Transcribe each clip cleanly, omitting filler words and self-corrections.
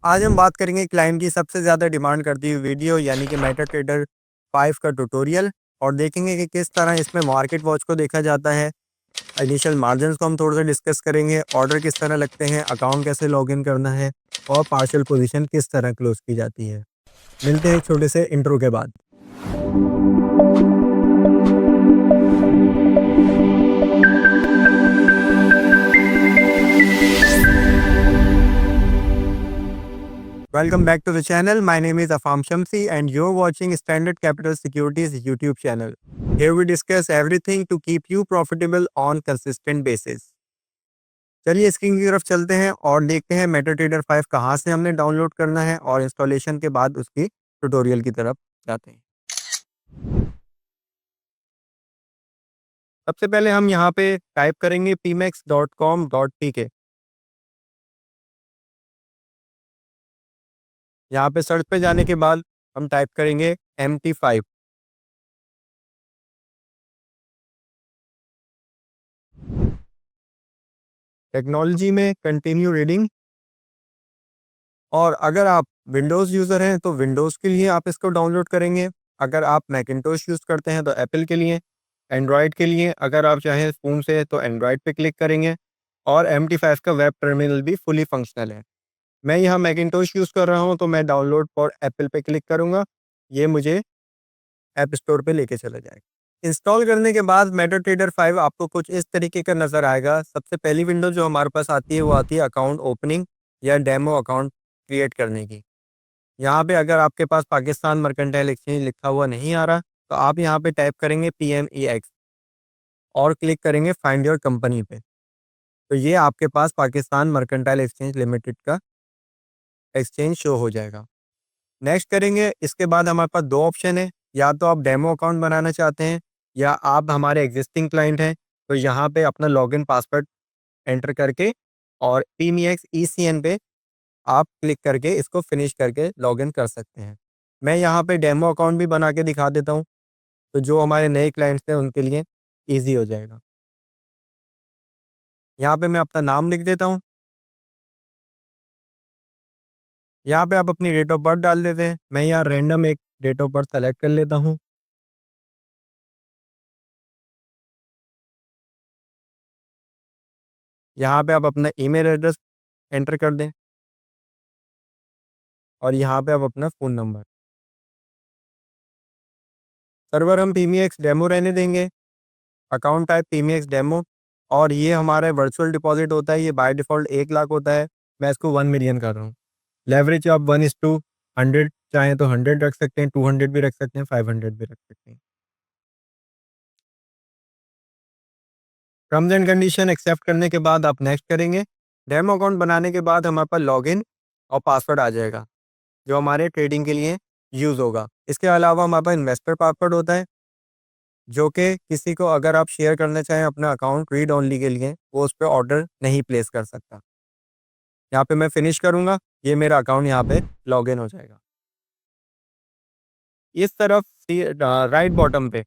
आज हम बात करेंगे क्लाइंट की सबसे ज़्यादा डिमांड करती हुई वीडियो यानी कि मेटाट्रेडर 5 का ट्यूटोरियल और देखेंगे कि किस तरह इसमें मार्केट वॉच को देखा जाता है। इनिशियल मार्जिन्स को हम थोड़ा सा डिस्कस करेंगे, ऑर्डर किस तरह लगते हैं, अकाउंट कैसे लॉगिन करना है और पार्शियल पोजीशन किस तरह क्लोज की जाती है। मिलते हैं एक छोटे से इंट्रो के बाद। Welcome back to the channel. My name is Afam Shamsi and you're watching Standard Capital Securities YouTube channel. Here we discuss everything to keep you profitable on consistent basis. चलिए स्क्रीन की तरफ चलते हैं और देखते हैं मेटाट्रेडर 5 कहाँ से हमने डाउनलोड करना है और इंस्टॉलेशन के बाद उसकी ट्यूटोरियल की तरफ जाते हैं। सबसे पहले हम यहाँ पे टाइप करेंगे pmax.com.pk। यहाँ पे सर्च पे जाने के बाद हम टाइप करेंगे MT5। टेक्नोलॉजी में कंटिन्यू रीडिंग। और अगर आप विंडोज़ यूज़र हैं तो विंडोज़ के लिए आप इसको डाउनलोड करेंगे। अगर आप मैकिन्टोश यूज़ करते हैं तो एप्पल के लिए। एंड्रॉयड के लिए अगर आप चाहें फ़ोन से तो एंड्रॉयड पे क्लिक करेंगे। और MT5 का वेब टर्मिनल भी फुली फंक्शनल है। मैं यहाँ मैकिन्टोश यूज़ कर रहा हूँ तो मैं डाउनलोड फॉर एप्पल पे क्लिक करूँगा। ये मुझे ऐप स्टोर पे लेके चला जाएगा। इंस्टॉल करने के बाद मेटाट्रेडर 5 आपको कुछ इस तरीके का नज़र आएगा। सबसे पहली विंडो जो हमारे पास आती है वो आती है अकाउंट ओपनिंग या डेमो अकाउंट क्रिएट करने की। यहाँ पे अगर आपके पास पाकिस्तान मर्केंटाइल एक्सचेंज लिखा हुआ नहीं आ रहा तो आप यहाँ पे टाइप करेंगे PMEX और क्लिक करेंगे फाइंड योर कंपनी पे। तो ये आपके पास पाकिस्तान मर्केंटाइल एक्सचेंज लिमिटेड का एक्सचेंज शो हो जाएगा। नेक्स्ट करेंगे। इसके बाद हमारे पास दो ऑप्शन है, या तो आप डेमो अकाउंट बनाना चाहते हैं या आप हमारे एग्जिस्टिंग क्लाइंट हैं तो यहाँ पे अपना लॉगिन पासवर्ड एंटर करके और PMEX ECN पे आप क्लिक करके इसको फिनिश करके लॉगिन कर सकते हैं। मैं यहाँ पे डेमो अकाउंट भी बना के दिखा देता हूँ, तो जो हमारे नए क्लाइंट्स हैं उनके लिए ईज़ी हो जाएगा। यहाँ पे मैं अपना नाम लिख देता हूँ। यहाँ पे आप अपनी डेट ऑफ बर्थ डाल देते हैं। मैं यहाँ रैंडम एक डेट ऑफ बर्थ सेलेक्ट कर लेता हूँ। यहाँ पे आप अपना ईमेल एड्रेस एंटर कर दें और यहाँ पे आप अपना फ़ोन नंबर। सर्वर हम PMEX डेमो रहने देंगे। अकाउंट टाइप PMEX डेमो और ये हमारा वर्चुअल डिपॉजिट होता है। ये बाय डिफ़ॉल्ट 1 लाख होता है। मैं इसको 1 मिलियन कर रहा हूँ। लेवरेज आप 1:100 चाहें तो 100 रख सकते हैं, 200 भी रख सकते हैं, 500 भी रख सकते हैं। टर्म्स एंड कंडीशन एक्सेप्ट करने के बाद आप नेक्स्ट करेंगे। डेमो अकाउंट बनाने के बाद हमारे पास लॉगिन और पासवर्ड आ जाएगा, जो हमारे ट्रेडिंग के लिए यूज़ होगा। इसके अलावा हमारे पास इन्वेस्टर पासवर्ड होता है, जो कि किसी को अगर आप शेयर करना चाहें अपना अकाउंट रीड ओनली के लिए, वो उस पे ऑर्डर नहीं प्लेस कर सकता। यहाँ पे मैं फिनिश करूँगा, ये मेरा अकाउंट यहाँ पे लॉगिन हो जाएगा। इस तरफ राइट बॉटम पे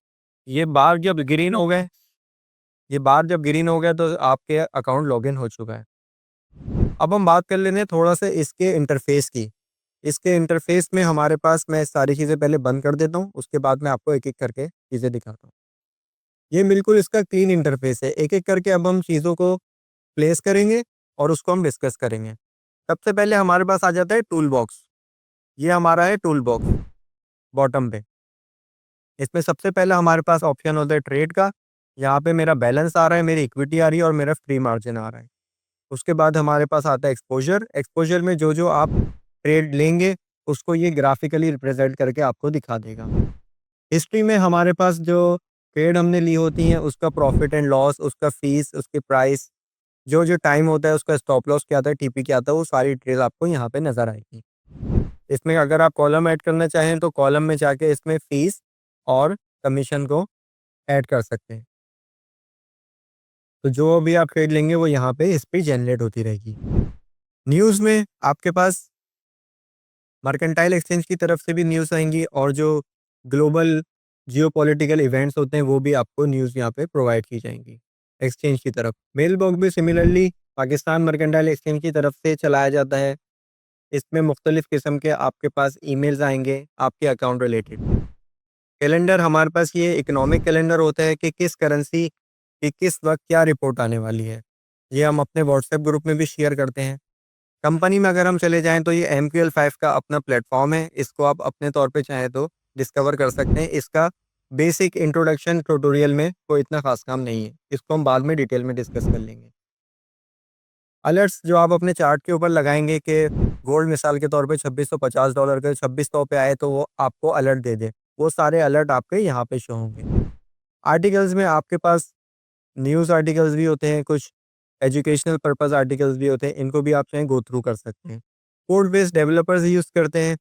ये बार जब ग्रीन हो गए, ये बार जब ग्रीन हो गया तो आपके अकाउंट लॉगिन हो चुका है। अब हम बात कर लेते हैं थोड़ा सा इसके इंटरफेस की। इसके इंटरफेस में हमारे पास, मैं सारी चीज़ें पहले बंद कर देता हूँ, उसके बाद मैं आपको एक-एक करके चीज़ें दिखाता हूँ। ये बिल्कुल इसका क्लीन इंटरफेस है। एक-एक करके अब हम चीज़ों को प्लेस करेंगे और उसको हम डिस्कस करेंगे। सबसे पहले हमारे पास आ जाता है टूल बॉक्स। ये हमारा है टूल बॉक्स बॉटम पे। इसमें सबसे पहला हमारे पास ऑप्शन होता है ट्रेड का। यहाँ पे मेरा बैलेंस आ रहा है, मेरी इक्विटी आ रही है और मेरा फ्री मार्जिन आ रहा है। उसके बाद हमारे पास आता है एक्सपोज़र। एक्सपोज़र में जो-जो आप ट्रेड लेंगे, उसको ये ग्राफ़िकली रिप्रेज़ेंट करके आपको दिखा देगा। हिस्ट्री में हमारे पास जो ट्रेड हमने ली होती हैं, उसका प्रॉफ़िट एंड लॉस, उसका फ़ीस, उसकी प्राइस, जो-जो टाइम होता है, उसका स्टॉप लॉस क्या आता है, टीपी क्या आता है, वो सारी डिटेल आपको यहाँ पे नज़र आएगी। इसमें अगर आप कॉलम ऐड करना चाहें, तो कॉलम में जाके इसमें फ़ीस और कमीशन को ऐड कर सकते हैं। तो जो भी आप ट्रेड लेंगे, वो यहाँ पे इस पे जनरेट होती रहेगी। न्यूज़ में आपके पास मर्केंटाइल एक्सचेंज की तरफ से भी न्यूज़ आएँगी और जो ग्लोबल जियोपॉलिटिकल इवेंट्स होते हैं, वो भी आपको न्यूज़ यहाँ पे प्रोवाइड की जाएँगी एक्सचेंज की तरफ। मेल बॉक्स भी सिमिलरली पाकिस्तान मर्केंटाइल एक्सचेंज की तरफ से चलाया जाता है। इसमें मुख्तलिफ किस्म के आपके पास ईमेल्स आएंगे आपके अकाउंट रिलेटेड। कैलेंडर हमारे पास ये इकोनॉमिक कैलेंडर होता है कि किस करेंसी की किस वक्त क्या रिपोर्ट आने वाली है। ये हम अपने व्हाट्सएप ग्रुप में भी शेयर करते हैं। कंपनी में अगर हम चले जाएं तो ये MQL5 का अपना प्लेटफॉर्म है। इसको आप अपने तौर पे चाहें तो डिस्कवर कर सकते हैं। इसका बेसिक इंट्रोडक्शन ट्यूटोरियल में कोई इतना खास काम नहीं है। इसको हम बाद में डिटेल में डिस्कस कर लेंगे। अलर्ट्स जो आप अपने चार्ट के ऊपर लगाएंगे कि गोल्ड मिसाल के तौर पे $2650 के 2600 पे आए तो वो आपको अलर्ट दे दे, वो सारे अलर्ट आपके यहाँ पे शो होंगे। आर्टिकल्स में आपके पास न्यूज़ आर्टिकल्स भी होते हैं, कुछ एजुकेशनल पर्पस आर्टिकल्स भी होते हैं, इनको भी आप चाहें गो थ्रू कर सकते हैं। कोड बेस्ड डेवलपर्स यूज़ करते हैं,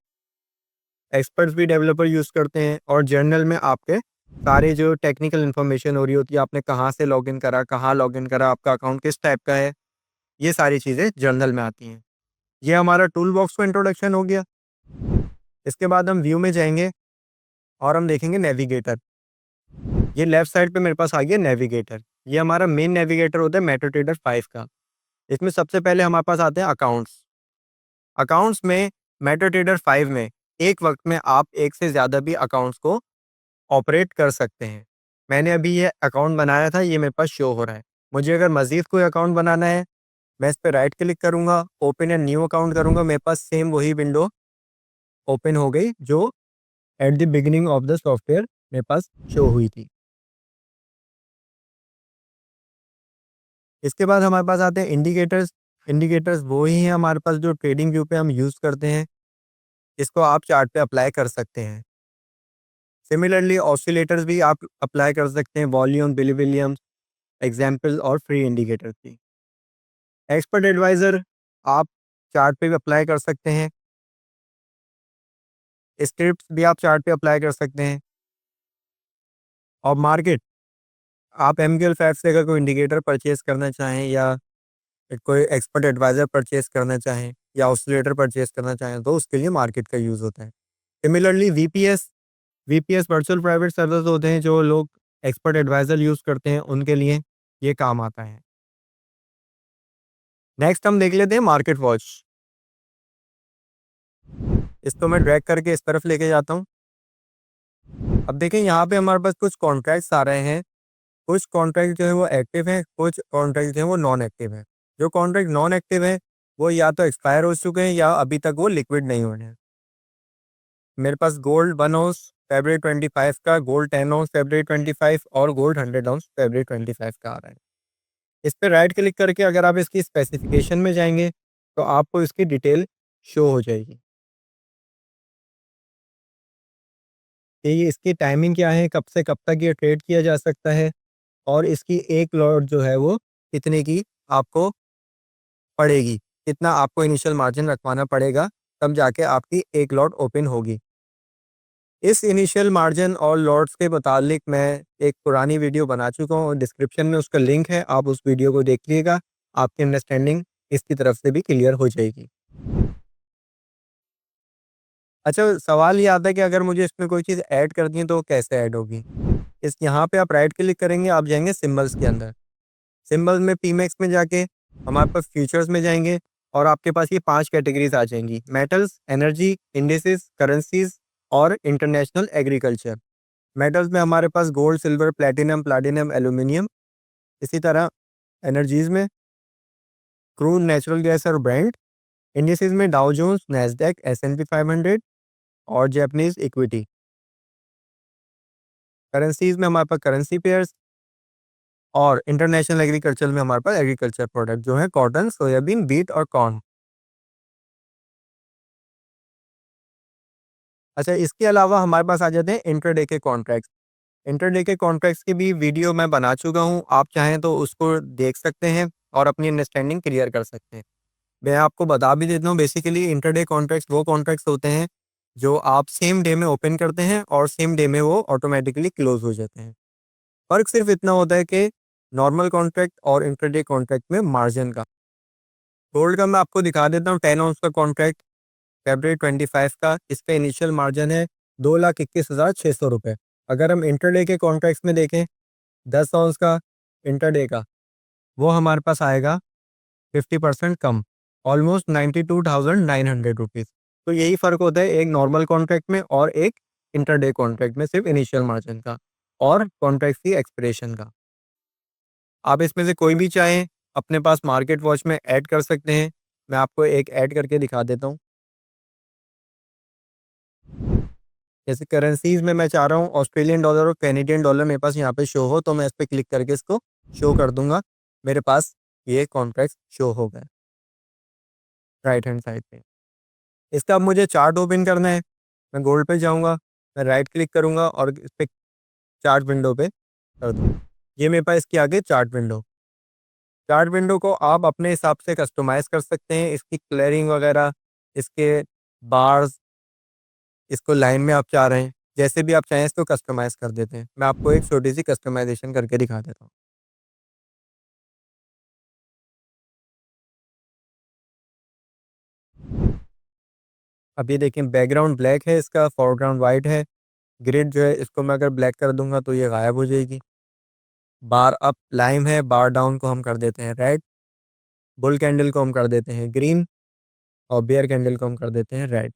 एक्सपर्ट्स भी डेवलपर यूज़ करते हैं, और जर्नल में आपके सारे जो टेक्निकल इन्फॉर्मेशन हो रही होती है, आपने कहाँ से लॉगिन करा, कहाँ लॉगिन करा, आपका अकाउंट किस टाइप का है, ये सारी चीज़ें जर्नल में आती हैं। ये हमारा टूल बॉक्स का इंट्रोडक्शन हो गया। इसके बाद हम व्यू में जाएंगे और हम देखेंगे नेविगेटर। ये लेफ्ट साइड पे मेरे पास आ गया नेविगेटर। ये हमारा मेन नेविगेटर होता है मेटाट्रेडर 5 का। इसमें सबसे पहले हमारे पास आते हैं अकाउंट्स। अकाउंट्स में मेटाट्रेडर 5 में एक वक्त में आप एक से ज़्यादा भी अकाउंट्स को ऑपरेट कर सकते हैं। मैंने अभी ये अकाउंट बनाया था, ये मेरे पास शो हो रहा है। मुझे अगर मज़ीद कोई अकाउंट बनाना है, मैं इस पे राइट क्लिक करूँगा, ओपन ए न्यू अकाउंट करूँगा, मेरे पास सेम वही विंडो ओपन हो गई जो at the beginning of the software मेरे पास शो हुई थी। इसके बाद हमारे पास आते हैं इंडिकेटर्स। इंडिकेटर्स वो ही हैं हमारे पास जो ट्रेडिंग व्यू पे हम यूज़ करते हैं। इसको आप चार्ट पे अप्लाई कर सकते हैं। सिमिलरली ऑसिलेटर्स भी आप अप्लाई कर सकते हैं, वॉल्यूम, बिली विलियम्स, एग्जाम्पल और फ्री इंडिकेटर्स भी। एक्सपर्ट एडवाइज़र आप चार्ट पे भी अप्लाई कर सकते हैं। स्क्रिप्ट्स भी आप चार्ट पे अप्लाई कर सकते हैं। और मार्केट, आप MQL5 से अगर कोई इंडिकेटर परचेज करना चाहें या कोई एक्सपर्ट एडवाइज़र परचेज करना चाहें या ऑसिलेटर परचेज करना चाहें तो उसके लिए मार्केट का यूज़ होता है। Similarly VPS virtual private servers होते हैं, जो लोग एक्सपर्ट एडवाइज़र यूज़ करते हैं उनके लिए ये काम आता है। नेक्स्ट हम देख लेते हैं मार्केट वॉच। इसको मैं ड्रैग करके इस तरफ लेके जाता हूँ। अब देखें यहाँ पे हमारे पास कुछ कॉन्ट्रैक्ट्स आ रहे हैं। कुछ कॉन्ट्रैक्ट जो है वो एक्टिव हैं, कुछ कॉन्ट्रैक्ट जो है वो नॉन एक्टिव हैं। जो कॉन्ट्रैक्ट नॉन एक्टिव हैं वो या तो एक्सपायर हो चुके हैं या अभी तक वो लिक्विड नहीं हुए हैं। मेरे पास गोल्ड 1 आउंस February 25 का, गोल्ड 10 आउंस February 25 और गोल्ड 100 आउंस February 25 का आ रहा है। इस पे राइट क्लिक करके अगर आप इसकी स्पेसिफिकेशन में जाएंगे तो आपको इसकी डिटेल शो हो जाएगी कि ये इसकी टाइमिंग क्या है, कब से कब तक ये ट्रेड किया जा सकता है, और इसकी एक लॉट जो है वो कितने की आपको पड़ेगी, कितना आपको इनिशियल मार्जिन रखवाना पड़ेगा, तब जाके आपकी एक लॉट ओपन होगी। इस इनिशियल मार्जिन और लॉट्स के मुतालिक मैं एक पुरानी वीडियो बना चुका हूँ और डिस्क्रिप्शन में उसका लिंक है, आप उस वीडियो को देखिएगा, आपकी अंडरस्टैंडिंग इसकी तरफ से भी क्लियर हो जाएगी। अच्छा, सवाल ये आता है कि अगर मुझे इसमें कोई चीज़ ऐड करनी है तो कैसे ऐड होगी? इस यहाँ पे आप राइट क्लिक करेंगे, आप जाएंगे सिंबल्स के अंदर। सिंबल में पीमैक्स में जाके हमारे पास फ्यूचर्स में जाएंगे और आपके पास ये 5 कैटेगरीज आ जाएंगी: मेटल्स, एनर्जी, इंडिसेस, करेंसीज और इंटरनेशनल एग्रीकल्चर। मेटल्स में हमारे पास गोल्ड, सिल्वर, प्लैटिनम, एल्यूमिनियम। इसी तरह एनर्जीज में क्रूड, नेचुरल गैस और ब्रांड। इंडिसेस में डाउ जोन्स, नैस्डैक, S&P 500 और जापानीज इक्विटी। करेंसीज में हमारे पास करेंसी पेयर्स, और इंटरनेशनल एग्रीकल्चर में हमारे पास एग्रीकल्चर प्रोडक्ट जो है कॉटन, सोयाबीन, बीट और कॉर्न। अच्छा, इसके अलावा हमारे पास आ जाते हैं इंट्राडे के कॉन्ट्रैक्ट्स। इंट्राडे के कॉन्ट्रैक्ट्स की भी वीडियो मैं बना चुका हूँ, आप चाहें तो उसको देख सकते हैं और अपनी अंडरस्टैंडिंग क्लियर कर सकते हैं। मैं आपको बता भी देता हूँ, बेसिकली इंट्राडे कॉन्ट्रैक्ट्स वो कॉन्ट्रैक्ट्स होते हैं जो आप सेम डे में ओपन करते हैं और सेम डे में वो ऑटोमेटिकली क्लोज हो जाते हैं। फ़र्क सिर्फ इतना होता है कि नॉर्मल कॉन्ट्रैक्ट और इंट्राडे कॉन्ट्रैक्ट में मार्जिन का। गोल्ड का मैं आपको दिखा देता हूँ, 10 आउंस का कॉन्ट्रैक्ट February 25 का, इस पे इनिशियल मार्जिन है 2,21,600 रुपये। अगर हम इंटरडे के कॉन्ट्रैक्ट्स में देखें 10 आउंस का इंटरडे का, वो हमारे पास आएगा 50% कम, ऑलमोस्ट 92,900 रुपीज़। तो यही फ़र्क होता है एक नॉर्मल कॉन्ट्रैक्ट में और एक इंटरडे कॉन्ट्रैक्ट में, सिर्फ़ इनिशियल मार्जिन का और कॉन्ट्रैक्ट की एक्सपिरेशन का। आप इसमें से कोई भी चाहें अपने पास मार्केट वॉच में ऐड कर सकते हैं। मैं आपको एक ऐड करके दिखा देता हूँ। जैसे करेंसीज़ में मैं चाह रहा हूँ ऑस्ट्रेलियन डॉलर और कैनेडियन डॉलर मेरे पास यहाँ पे शो हो, तो मैं इस पे क्लिक करके इसको शो कर दूँगा। मेरे पास ये कॉन्ट्रैक्ट्स शो हो गए राइट हैंड साइड पे। इसका अब मुझे चार्ट ओपन करना है। मैं गोल्ड पे जाऊँगा, मैं राइट क्लिक करूँगा और इस पे चार्ट विंडो पे कर दूँगा। ये मेरे पास इसके आगे चार्ट विंडो। चार्ट विंडो को आप अपने हिसाब से कस्टमाइज़ कर सकते हैं, इसकी क्लेयरिंग वगैरह, इसके बार्स, इसको लाइन में आप चाह रहे हैं, जैसे भी आप चाहें इसको कस्टमाइज़ कर देते हैं। मैं आपको एक छोटी-सी कस्टमाइज़ेशन करके दिखा देता हूँ। अब ये देखिए बैकग्राउंड ब्लैक है इसका, फोरग्राउंड व्हाइट है। ग्रिड जो है इसको मैं अगर ब्लैक कर दूँगा तो ये गायब हो जाएगी। बार अप लाइम है, बार डाउन को हम कर देते हैं रेड, बुल कैंडल को हम कर देते हैं ग्रीन और बेयर कैंडल को हम कर देते हैं रेड।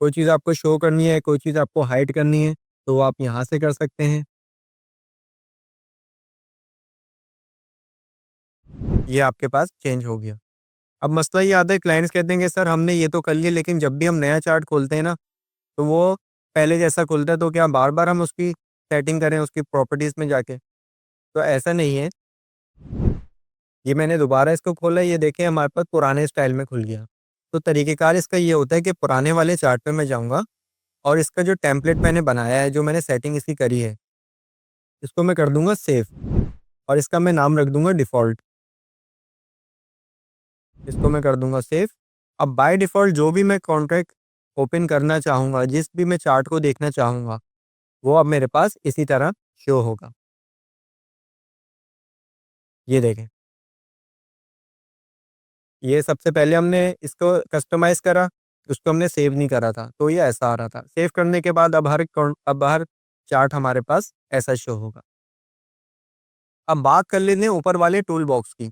कोई चीज़ आपको शो करनी है, कोई चीज़ आपको हाइड करनी है, तो आप यहाँ से कर सकते हैं। ये आपके पास चेंज हो गया। अब मसला ये आता है क्लाइंट्स कहते हैं कि सर हमने ये तो कर लिया, लेकिन जब भी हम नया चार्ट खोलते हैं ना, तो वो पहले जैसा खुलता है, तो क्या बार-बार हम उसकी सेटिंग करें उसकी प्रॉपर्टीज़ में जाके? तो ऐसा नहीं है। ये मैंने दोबारा इसको खोला, ये देखिए हमारे पास पुराने स्टाइल में खुल गया। तो तरीक़ेकार इसका ये होता है कि पुराने वाले चार्ट पे मैं जाऊँगा और इसका जो टेम्पलेट मैंने बनाया है, जो मैंने सेटिंग इसकी करी है, इसको मैं कर दूँगा सेव और इसका मैं नाम रख दूँगा डिफ़ॉल्ट। इसको मैं कर दूँगा सेव। अब बाय डिफ़ॉल्ट जो भी मैं कॉन्ट्रैक्ट ओपन करना चाहूँगा, जिस भी मैं चार्ट को देखना चाहूँगा, वो अब मेरे पास इसी तरह शो होगा। ये देखें, ये सबसे पहले हमने इसको कस्टमाइज़ करा, उसको हमने सेव नहीं करा था, तो ये ऐसा आ रहा था। सेव करने के बाद अब हर चार्ट हमारे पास ऐसा शो होगा। अब बात कर लेते हैं ऊपर वाले टूल बॉक्स की।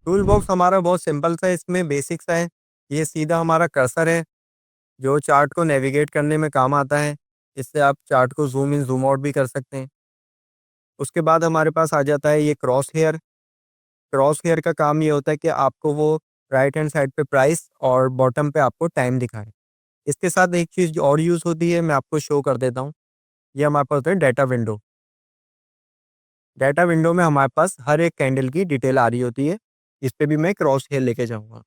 टूल बॉक्स हमारा बहुत सिंपल सा है, इसमें बेसिक सा है। ये सीधा हमारा कर्सर है, जो चार्ट को नेविगेट करने में काम आता है। इससे आप चार्ट को ज़ूम इन, ज़ूम आउट भी कर सकते हैं। उसके बाद हमारे पास आ जाता है ये क्रॉस हेयर। क्रॉस हेयर का काम ये होता है कि आपको वो राइट हैंड साइड पे प्राइस और बॉटम पे आपको टाइम दिखाए। इसके साथ एक चीज़ और यूज़ होती है, मैं आपको शो कर देता हूँ। ये हमारे पास होता है डाटा विंडो। डाटा विंडो में हमारे पास हर एक कैंडल की डिटेल आ रही होती है। इस पे भी मैं क्रॉस हेयर लेके जाऊँगा।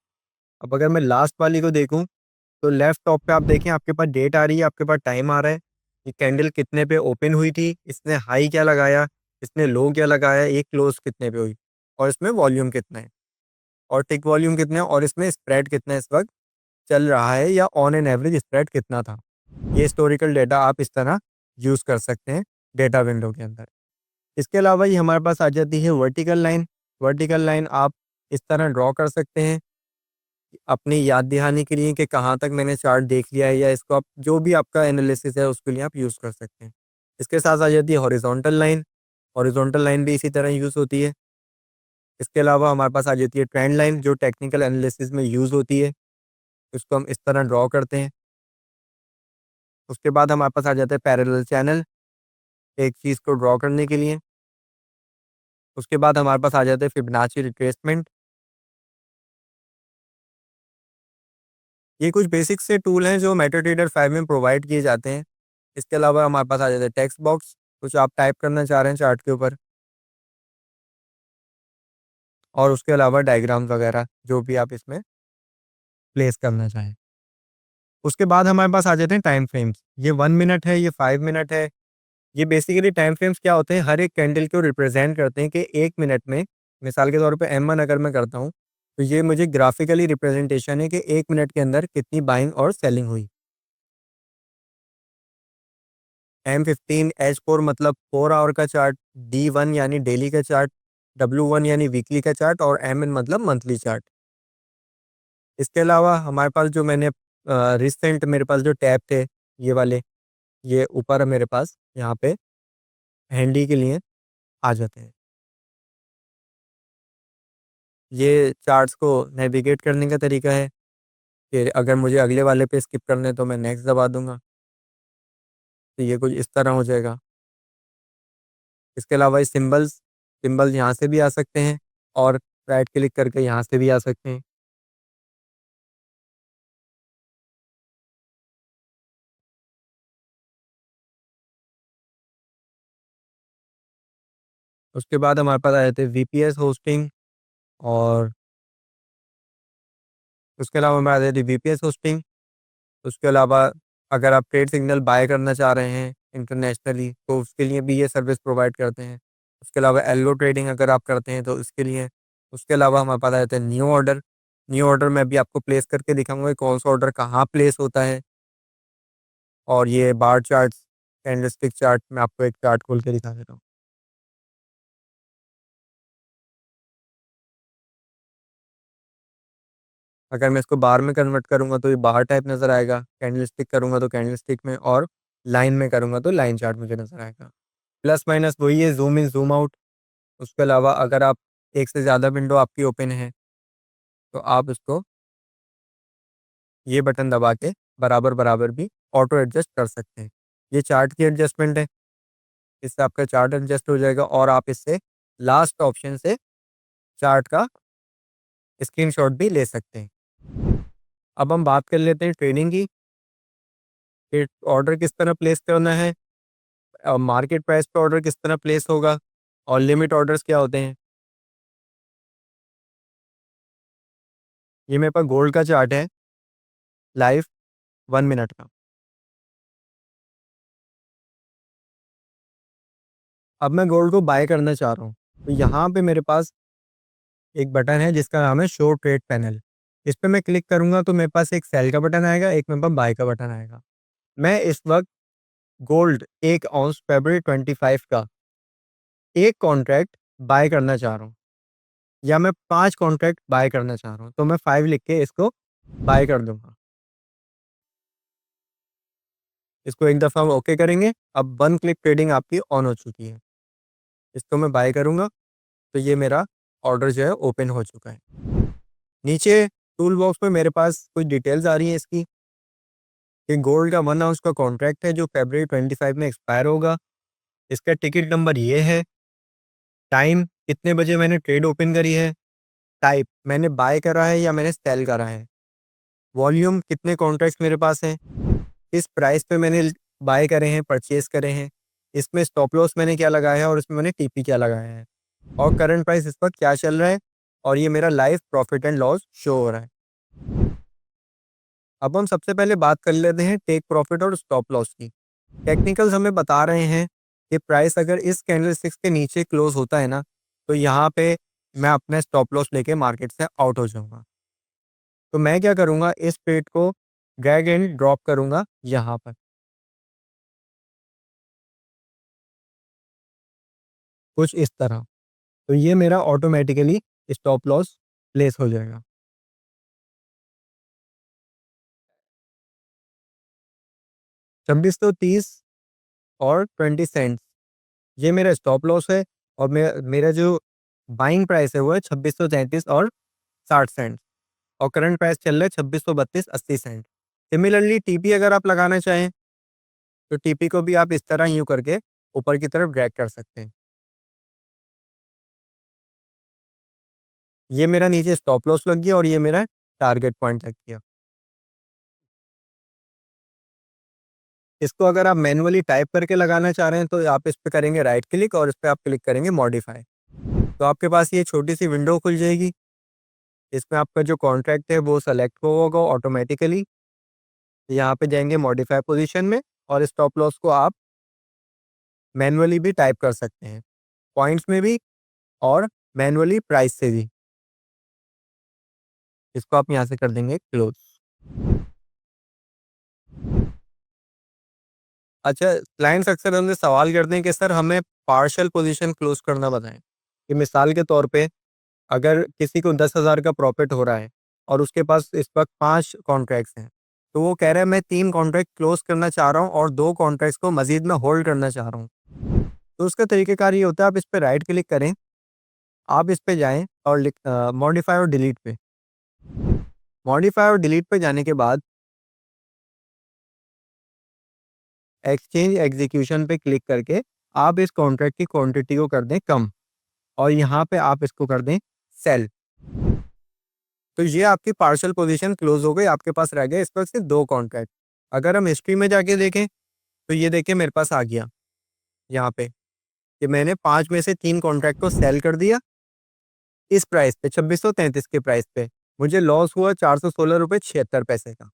अब अगर मैं लास्ट वाली को देखूँ, तो लेफ्ट टॉप पे आप देखें आपके पास डेट आ रही है, आपके पास टाइम आ रहा है। ये कैंडल कितने पे ओपन हुई थी, इसने हाई क्या लगाया, इसने लो क्या लगाया, ये क्लोज़ कितने पे हुई और इसमें वॉल्यूम कितना है और टिक वॉल्यूम कितना है और इसमें स्प्रेड कितना है इस वक़्त चल रहा है या ऑन एन एवरेज स्प्रेड कितना था। ये हिस्टोरिकल डेटा आप इस तरह यूज़ कर सकते हैं डेटा विंडो के अंदर। इसके अलावा ये हमारे पास आ जाती है वर्टिकल लाइन। वर्टिकल लाइन आप इस तरह ड्रॉ कर सकते हैं अपनी याद दहानी के लिए कि कहाँ तक मैंने चार्ट देख लिया है, या इसको आप जो भी आपका एनालिसिस है उसके लिए आप यूज़ कर सकते हैं। इसके साथ आ जाती है हॉरिजॉन्टल लाइन। हॉरिजॉन्टल लाइन भी इसी तरह यूज़ होती है। इसके अलावा हमारे पास आ जाती है ट्रेंड लाइन, जो टेक्निकल एनालिसिस में यूज़ होती है। इसको हम इस तरह ड्रॉ करते हैं। उसके बाद हमारे पास आ जाता है पैरेलल चैनल, एक चीज़ को ड्रॉ करने के लिए। उसके बाद हमारे पास आ जाता है फिबोनाची रिट्रेसमेंट। ये कुछ बेसिक से टूल हैं जो मेटाट्रेडर 5 में प्रोवाइड किए जाते हैं। इसके अलावा हमारे पास आ जाता है टेक्स्ट बॉक्स, कुछ आप टाइप करना चाह रहे हैं चार्ट के ऊपर, और उसके अलावा डायग्राम्स वगैरह जो भी आप इसमें प्लेस करना चाहें। उसके बाद हमारे पास आ जाते हैं टाइम फ्रेम्स। ये 1 मिनट है, ये 5 मिनट है। ये बेसिकली टाइम फ्रेम्स क्या होते हैं, हर एक कैंडल को रिप्रेजेंट करते हैं कि 1 मिनट में, मिसाल के तौर पे M1 अगर मैं करता हूँ, तो ये मुझे ग्राफिकली रिप्रेजेंटेशन है कि 1 मिनट के अंदर कितनी बाइंग और सेलिंग हुई। M15 H4 मतलब 4 आवर का चार्ट, D1 यानी डेली का चार्ट, W1 यानी वीकली का चार्ट और MN मतलब मंथली चार्ट। इसके अलावा हमारे पास जो मैंने रिसेंट मेरे पास जो टैब थे, ये वाले, ये ऊपर मेरे पास यहाँ पे हैंडी के लिए आ जाते हैं। ये चार्ट्स को नेविगेट करने का तरीका है कि अगर मुझे अगले वाले पे स्किप करना है तो मैं नेक्स्ट दबा दूँगा। तो ये कुछ इस तरह हो जाएगा। इसके अलावा ये सिंबल्स यहाँ से भी आ सकते हैं और राइट क्लिक करके यहाँ से भी आ सकते हैं। उसके बाद हमारे पास आ जाते हैं वीपीएस होस्टिंग और उसके अलावा हमारे आ जाती है वीपीएस होस्टिंग। उसके अलावा अगर आप ट्रेड सिग्नल बाय करना चाह रहे हैं इंटरनेशनली तो उसके लिए भी ये सर्विस प्रोवाइड करते हैं। उसके अलावा एल्गो ट्रेडिंग अगर आप करते हैं तो उसके लिए। उसके अलावा हमारे पास आ जाता है न्यू ऑर्डर मैं भी आपको प्लेस करके दिखाऊंगा कि कौन सा ऑर्डर कहाँ प्लेस होता है। और ये बार चार्ट्स कैंडलस्टिक चार्ट मैं आपको एक चार्ट खोल के दिखा देता हूँ। अगर मैं इसको बार में कन्वर्ट करूँगा तो ये बार टाइप नज़र आएगा, कैंडलस्टिक करूँगा तो कैंडलस्टिक में और लाइन में करूँगा तो लाइन चार्ट मुझे नज़र आएगा। प्लस माइनस वही है, ज़ूम इन ज़ूम आउट। उसके अलावा अगर आप एक से ज़्यादा विंडो आपकी ओपन है तो आप इसको ये बटन दबा के बराबर-बराबर भी ऑटो एडजस्ट कर सकते हैं। ये चार्ट की एडजस्टमेंट है, इससे आपका चार्ट एडजस्ट हो जाएगा और आप इससे लास्ट ऑप्शन से चार्ट का स्क्रीनशॉट भी ले सकते हैं। अब हम बात कर लेते हैं ट्रेडिंग की कि ऑर्डर किस तरह प्लेस करना है, मार्केट प्राइस पे ऑर्डर किस तरह प्लेस होगा और लिमिट ऑर्डर्स क्या होते हैं। ये मेरे पास गोल्ड का चार्ट है लाइव 1 मिनट का। अब मैं गोल्ड को बाय करना चाह रहा हूँ, तो यहाँ पे मेरे पास एक बटन है जिसका नाम है शो ट्रेड पैनल। इस पे मैं क्लिक करूँगा तो मेरे पास एक सेल का बटन आएगा, एक मेरे पास बाय का बटन आएगा। मैं इस वक़्त गोल्ड 1 औंस फ़रवरी 25 का 1 कॉन्ट्रैक्ट बाय करना चाह रहा हूँ या मैं 5 कॉन्ट्रैक्ट बाय करना चाह रहा हूँ, तो मैं 5 लिख के इसको बाय कर दूँगा। इसको एक दफ़ा हम ओके करेंगे, अब 1 क्लिक ट्रेडिंग आपकी ऑन हो चुकी है। इसको मैं बाय करूँगा, तो ये मेरा ऑर्डर जो है ओपन हो चुका है। नीचे टूल बॉक्स में मेरे पास कुछ डिटेल्स आ रही हैं इसकी कि गोल्ड का 1 आउंस का कॉन्ट्रैक्ट है जो फ़रवरी 25 में एक्सपायर होगा। इसका टिकट नंबर ये है, टाइम कितने बजे मैंने ट्रेड ओपन करी है, टाइप मैंने बाय करा है या मैंने सेल करा है, वॉल्यूम कितने कॉन्ट्रैक्ट्स मेरे पास हैं, किस प्राइस पे मैंने बाय करे हैं, परचेज़ करे हैं, इसमें स्टॉप लॉस मैंने क्या लगाया है और इसमें मैंने टीपी क्या लगाया है और करंट प्राइस इस वक़्त क्या चल रहा है और ये मेरा live profit and loss show हो रहा है। अब हम सबसे पहले बात कर लेते हैं टेक प्रॉफिट और स्टॉप लॉस की। टेक्निकल्स हमें बता रहे हैं कि प्राइस अगर इस कैंडलस्टिक्स के नीचे क्लोज होता है ना, तो यहाँ पे मैं अपना स्टॉप लॉस लेके मार्केट से आउट हो जाऊँगा। तो मैं क्या करूँगा, इस ट्रेड को ड्रैग एंड ड्रॉप करूँगा यहाँ पर, कुछ इस तरह। तो ये मेरा ऑटोमैटिकली स्टॉप लॉस प्लेस हो जाएगा। 2630 और 20 सेंट्स ये मेरा स्टॉप लॉस है और मेरा जो बाइंग प्राइस है वो है 2633 और 60 सेंट और करंट प्राइस चल रहा है 2632 80 सेंट। सिमिलरली टीपी अगर आप लगाना चाहें तो टीपी को भी आप इस तरह यूँ करके ऊपर की तरफ ड्रैग कर सकते हैं। ये मेरा नीचे स्टॉप लॉस लग गया और ये मेरा टारगेट पॉइंट लग गया। इसको अगर आप मैन्युअली टाइप करके लगाना चाह रहे हैं तो आप इस पे करेंगे राइट क्लिक और इस पे आप क्लिक करेंगे मॉडिफाई। तो आपके पास ये छोटी-सी विंडो खुल जाएगी। इसमें आपका जो कॉन्ट्रैक्ट है वो सेलेक्ट होगा ऑटोमैटिकली। यहाँ पे जाएँगे मॉडिफाई पोज़ीशन में और स्टॉप लॉस को आप मैन्युअली भी टाइप कर सकते हैं। पॉइंट्स में भी और मैन्युअली प्राइस से भी। इसको आप यहाँ से कर देंगे क्लोज़। अच्छा, क्लाइंट्स अक्सर हमसे सवाल करते हैं कि सर हमें पार्शियल पोज़ीशन क्लोज़ करना बताएँ। कि मिसाल के तौर पे अगर किसी को 10,000 का प्रॉफ़िट हो रहा है और उसके पास इस वक़्त 5 कॉन्ट्रैक्ट्स हैं, तो वो कह रहा है मैं 3 कॉन्ट्रैक्ट क्लोज़ करना चाह रहा हूँ और 2 कॉन्ट्रैक्ट्स को मज़ीद मैं होल्ड करना चाह रहा हूँ। तो उसका तरीक़ेकार ये होता है आप इस पे राइट क्लिक करें आप इस पे जाएँ और मॉडिफाई और डिलीट पे। मॉडिफाई और डिलीट पे जाने के बाद एक्सचेंज एग्जीक्यूशन पे क्लिक करके आप इस कॉन्ट्रैक्ट की क्वांटिटी को कर दें कम और यहाँ पे आप इसको कर दें सेल। तो ये आपकी पार्शियल पोजीशन क्लोज हो गई, आपके पास रह गए इस वक्त सिर्फ 2 कॉन्ट्रैक्ट। अगर हम हिस्ट्री में जाके देखें, तो ये देखिए मेरे पास आ गया यहाँ पे कि मैंने 5 में से 3 कॉन्ट्रैक्ट को सेल कर दिया इस प्राइस पे 2633 के प्राइस पे। मुझे लॉस हुआ ₹416.76 का।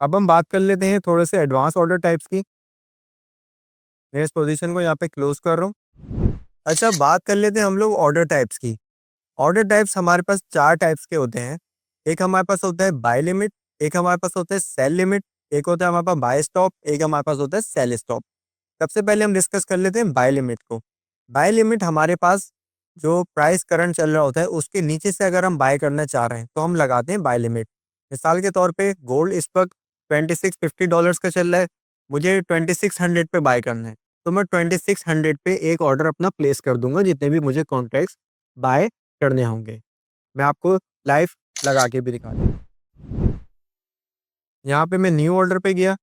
अब हम बात कर लेते हैं थोड़े से एडवांस ऑर्डर टाइप्स की। मैं इस पोजीशन को यहाँ पे क्लोज कर रहा हूँ। अच्छा, बात कर लेते हैं हम लोग ऑर्डर टाइप्स की। ऑर्डर टाइप्स हमारे पास 4 टाइप्स के होते हैं। एक हमारे पास होता है बाय लिमिट, एक हमारे पास होता है सेल लिमिट, एक होता है हमारे पास बाय स्टॉप, एक हमारे पास होता है सेल स्टॉप। सबसे पहले हम डिस्कस कर लेते हैं बाय लिमिट को। बाय लिमिट हमारे पास जो प्राइस करंट चल रहा होता है उसके नीचे से अगर हम बाय करना चाह रहे हैं तो हम लगाते हैं बाय लिमिट। मिसाल के तौर पे गोल्ड इस वक्त $2650 का चल रहा है, मुझे 2600 पे बाय करना है, तो मैं 2600 पे एक ऑर्डर अपना प्लेस कर दूंगा जितने भी मुझे कॉन्ट्रैक्ट्स बाय करने होंगे। मैं आपको लाइव लगा के भी दिखा दूंगा। यहाँ पे मैं न्यू ऑर्डर पे गया,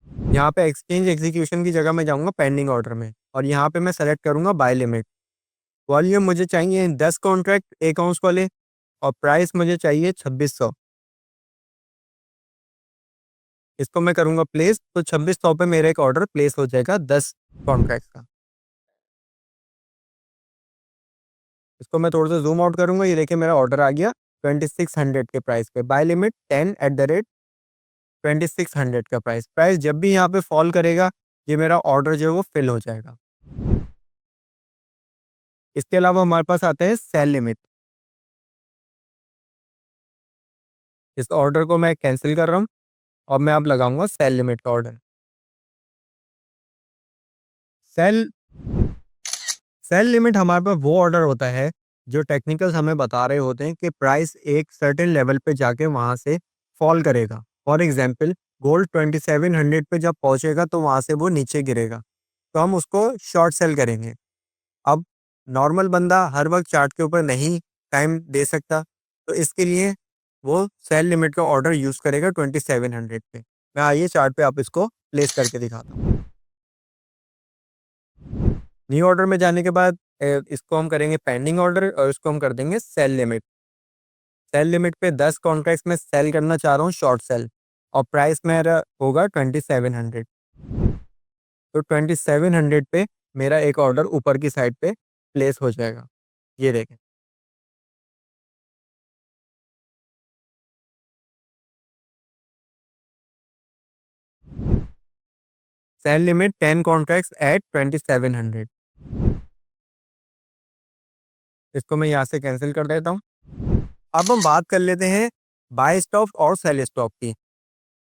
यहाँ पे एक्सचेंज एग्जीक्यूशन की जगह मैं जाऊँगा पेंडिंग ऑर्डर में और यहाँ पे मैं सेलेक्ट करूँगा बाय लिमिट। वॉल्यूम मुझे चाहिए 10 कॉन्ट्रैक्ट 1 आउंस वाले और प्राइस मुझे चाहिए 2600। इसको मैं करूँगा प्लेस, तो 2600 पे मेरा एक ऑर्डर प्लेस हो जाएगा 10 कॉन्ट्रैक्ट्स का। इसको मैं थोड़ा सा ज़ूम आउट करूँगा, ये देखिए मेरा ऑर्डर आ गया 2600 के प्राइस पे। Buy limit 10 at the rate 2600 का प्राइस। प्राइस जब भी यहाँ पे फॉल करेगा, ये मेरा ऑर्डर जो है वो फिल हो जाएगा। इसके अलावा हमारे पास आता है सेल लिमिट। इस ऑर्डर को मैं कैंसिल कर रहा हूँ और मैं अब लगाऊंगा सेल लिमिट का ऑर्डर। सेल सेल लिमिट हमारे पास वो ऑर्डर होता है जो टेक्निकल्स हमें बता रहे होते हैं कि प्राइस एक सर्टेन लेवल पे जाके वहां से फॉल करेगा। फॉर एग्जांपल, गोल्ड 2700 पे जब पहुंचेगा तो वहां से वो नीचे गिरेगा, तो हम उसको शॉर्ट सेल करेंगे। अब नॉर्मल बंदा हर वक्त चार्ट के ऊपर नहीं टाइम दे सकता, तो इसके लिए वो सेल लिमिट का ऑर्डर यूज करेगा 2700 पे। मैं आइए चार्ट पे आप इसको प्लेस करके दिखाता हूँ। न्यू ऑर्डर में जाने के बाद इसको हम करेंगे पेंडिंग ऑर्डर और इसको हम कर देंगे सेल लिमिट। सेल लिमिट पे 10 कॉन्ट्रैक्ट्स में सेल करना चाह रहा हूँ शॉर्ट सेल और प्राइस मेरा होगा 2700। तो 2700 पे मेरा एक ऑर्डर ऊपर की साइड पे प्लेस हो जाएगा। ये देखें। Sell limit 10 contracts at 2700। इसको मैं यहाँ से कैंसिल कर देता हूँ। अब हम बात कर लेते हैं बाय स्टॉप और सेल स्टॉप की।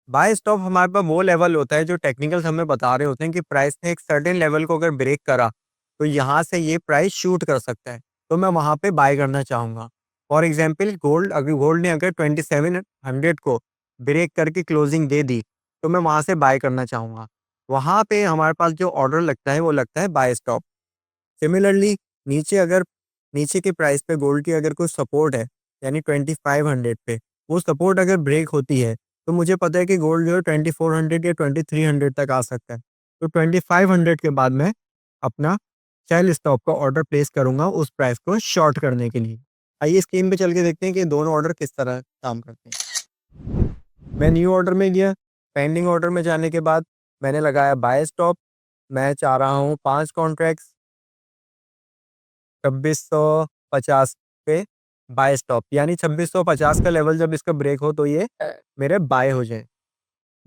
बाय स्टॉप हमारे पास वो लेवल होता है जो टेक्निकल्स हमें बता रहे होते हैं कि प्राइस ने एक सर्टेन लेवल को अगर ब्रेक करा तो यहाँ से ये प्राइस शूट कर सकता है, तो मैं वहाँ पे बाय करना चाहूँगा। फॉर एग्जांपल, गोल्ड ने अगर 2700 को ब्रेक करके क्लोजिंग दे दी तो मैं वहाँ से बाय करना चाहूँगा। वहाँ पे हमारे पास जो ऑर्डर लगता है वो लगता है बाय स्टॉप। सिमिलरली, नीचे अगर नीचे के प्राइस पे गोल्ड की अगर कोई सपोर्ट है, यानी 2500 पे, वो सपोर्ट अगर ब्रेक होती है तो मुझे पता है कि गोल्ड जो है 2400 या 2300 तक आ सकता है। तो 2500 के बाद मैं अपना सेल स्टॉप का ऑर्डर प्लेस करूंगा उस प्राइस को शॉर्ट करने के लिए। आइए स्क्रीन पे चल के देखते हैं कि दोनों ऑर्डर किस तरह काम करते हैं। मैं न्यू ऑर्डर में गया, पेंडिंग ऑर्डर में जाने के बाद मैंने लगाया बाय स्टॉप। मैं चाह रहा हूँ 5 कॉन्ट्रैक्ट्स 2650 पे बाय स्टॉप, यानी 2650 का लेवल जब इसका ब्रेक हो तो ये मेरे बाय हो जाए।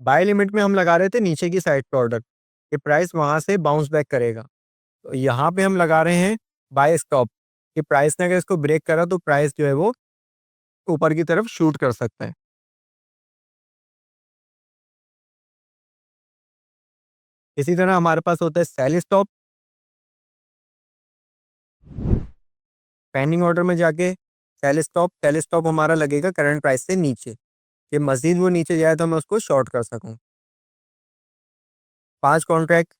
बाय लिमिट में हम लगा रहे थे नीचे की साइड पे ऑर्डर कि प्राइस वहां से बाउंस बैक करेगा, तो यहाँ पे हम लगा रहे हैं बाय स्टॉप कि प्राइस ने अगर इसको ब्रेक करा तो प्राइस जो है वो ऊपर की तरफ शूट कर सकता है। इसी तरह हमारे पास होता है सेल स्टॉप। पेंडिंग ऑर्डर में जाके सेल स्टॉप हमारा लगेगा करंट प्राइस से नीचे, कि मजीद वो नीचे जाए तो मैं उसको शॉर्ट कर सकूं। 5 कॉन्ट्रैक्ट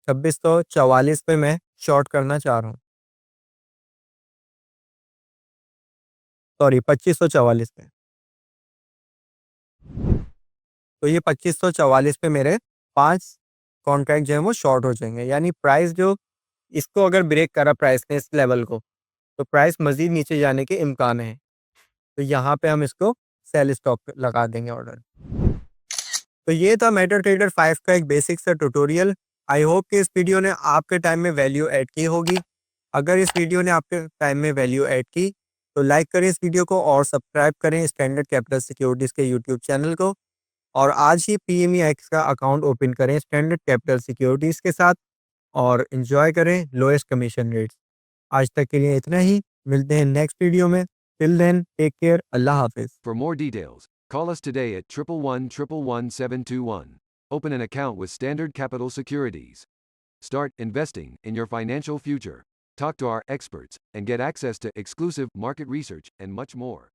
2644 पे मैं शॉर्ट करना चाह रहा हूँ, सॉरी 2544 पे। तो ये 2544 पे मेरे 5 कॉन्ट्रैक्ट जो है वो शॉर्ट हो जाएंगे, यानी प्राइस जो इसको अगर ब्रेक करा प्राइस ने इस लेवल को, तो प्राइस मजीद नीचे जाने के इम्कान है। तो यहाँ पे हम इसको सेल स्टॉप लगा देंगे ऑर्डर। तो ये था मेटा ट्रेडर 5 का एक बेसिक सा ट्यूटोरियल। आई होप कि इस वीडियो ने आपके टाइम में वैल्यू ऐड की होगी। अगर इस वीडियो ने आपके टाइम में वैल्यू ऐड की तो लाइक करें इस वीडियो को और सब्सक्राइब करें स्टैंडर्ड कैपिटल सिक्योरिटीज़ के यूट्यूब चैनल को, और आज ही PMEX का अकाउंट ओपन करें स्टैंडर्ड कैपिटल सिक्योरिटीज़ के साथ और एंजॉय करें लोएस्ट कमीशन रेट्स। आज तक के लिए इतना ही, मिलते हैं नेक्स्ट वीडियो में। टिल देन टेक केयर, अल्लाह हाफिज़। For more details, call us today at 111-111-721. Open an account with Standard Capital Securities. Start investing in your financial future. Talk to our experts and get access to exclusive market research and much more.